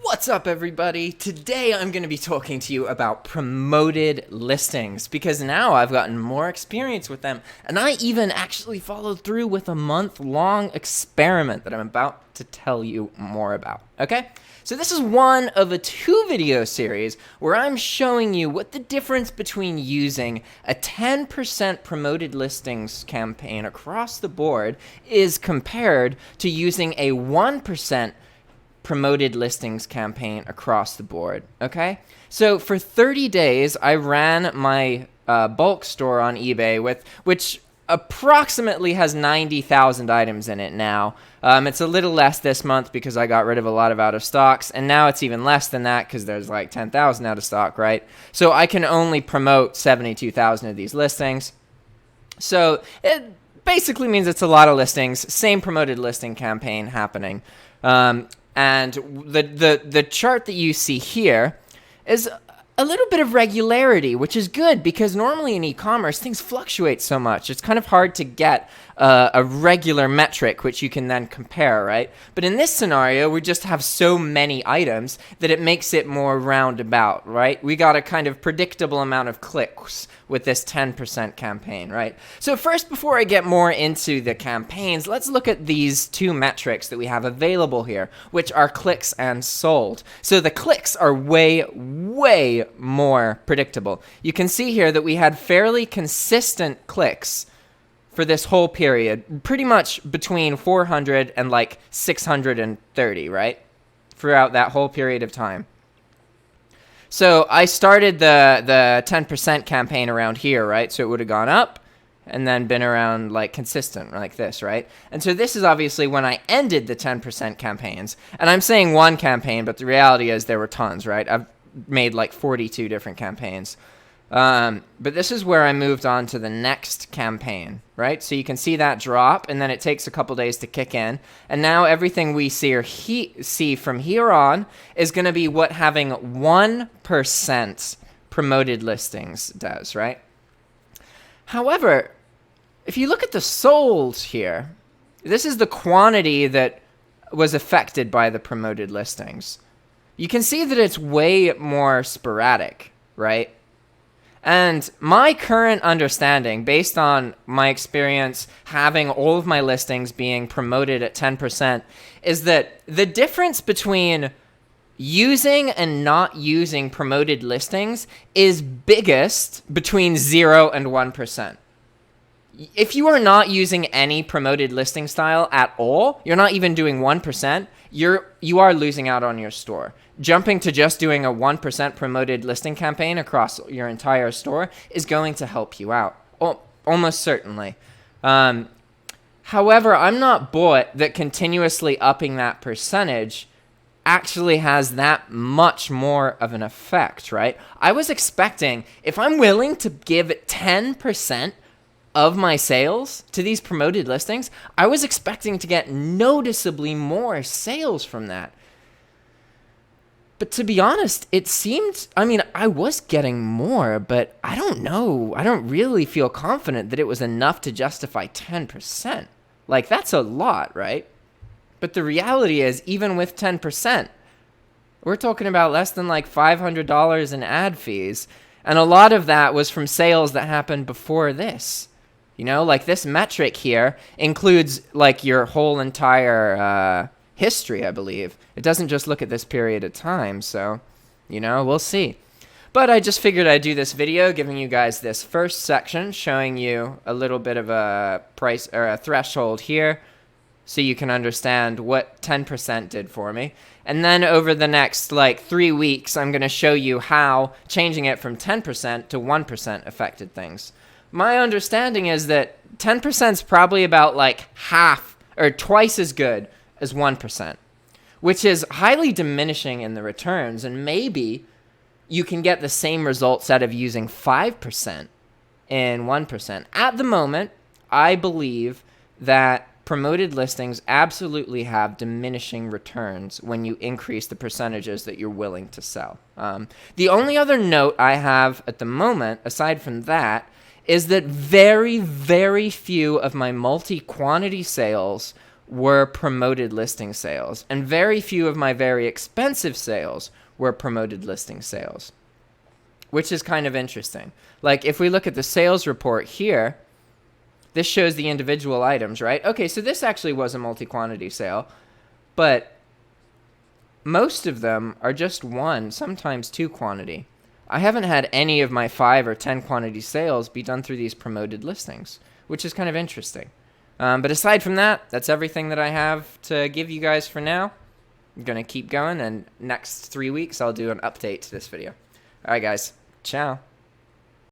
What's up, everybody? Today I'm going to be talking to you about promoted listings because now I've gotten more experience with them, and I even actually followed through with a month-long experiment that I'm about to tell you more about, okay? So this is one of a 2-video series where I'm showing you what the difference between using a 10% promoted listings campaign across the board is compared to using a 1% promoted listings campaign across the board, okay? So for 30 days, I ran my bulk store on eBay, which approximately has 90,000 items in it now. It's a little less this month because I got rid of a lot of out of stocks, and now it's even less than that because there's like 10,000 out of stock, right? So I can only promote 72,000 of these listings. So it basically means it's a lot of listings, same promoted listing campaign happening. And the chart that you see here is a little bit of regularity, which is good because normally in e-commerce, things fluctuate so much. It's kind of hard to get a regular metric, which you can then compare, right? But in this scenario, we just have so many items that it makes it more roundabout, right? We got a kind of predictable amount of clicks with this 10% campaign, right? So first, before I get more into the campaigns, let's look at these two metrics that we have available here, which are clicks and sold. So the clicks are way more predictable. You can see here that we had fairly consistent clicks for this whole period, pretty much between 400 and like 630, right? Throughout that whole period of time. So I started the 10% campaign around here, right? So it would have gone up and then been around like consistent like this, right? And so this is obviously when I ended the 10% campaigns. And I'm saying one campaign, but the reality is there were tons, right? I've made like 42 different campaigns. But this is where I moved on to the next campaign, right? So you can see that drop, and then it takes a couple days to kick in. And now everything we see from here on is going to be what having 1% promoted listings does, right? However, if you look at the sold here, this is the quantity that was affected by the promoted listings. You can see that it's way more sporadic, right? And my current understanding, based on my experience having all of my listings being promoted at 10%, is that the difference between using and not using promoted listings is biggest between 0 and 1%. If you are not using any promoted listing style at all, you're not even doing 1%, you are losing out on your store. Jumping to just doing a 1% promoted listing campaign across your entire store is going to help you out, almost certainly. However, I'm not bought that continuously upping that percentage actually has that much more of an effect, right? I was expecting, if I'm willing to give 10% of my sales to these promoted listings, I was expecting to get noticeably more sales from that. But to be honest, it seemed, I was getting more, but I don't know. I don't really feel confident that it was enough to justify 10%. Like, that's a lot, right? But the reality is, even with 10%, we're talking about less than like $500 in ad fees. And a lot of that was from sales that happened before this. You know, like this metric here includes like your whole entire history, I believe. It doesn't just look at this period of time, so, you know, we'll see. But I just figured I'd do this video giving you guys this first section, showing you a little bit of a price or a threshold here so you can understand what 10% did for me. And then over the next like 3 weeks, I'm going to show you how changing it from 10% to 1% affected things. My understanding is that 10% is probably about like half or twice as good as 1%, which is highly diminishing in the returns. And maybe you can get the same results out of using 5% and 1%. At the moment, I believe that promoted listings absolutely have diminishing returns when you increase the percentages that you're willing to sell. The only other note I have at the moment, aside from that, is that very few of my multi-quantity sales were promoted listing sales, and very few of my very expensive sales were promoted listing sales, which is kind of interesting. Like if we look at the sales report here, this shows the individual items, right? Okay, so this actually was a multi-quantity sale, but most of them are just 1, sometimes 2 quantity. I haven't had any of my 5 or 10 quantity sales be done through these promoted listings, which is kind of interesting. But aside from that, that's everything that I have to give you guys for now. I'm going to keep going, and next 3 weeks I'll do an update to this video. All right, guys. Ciao.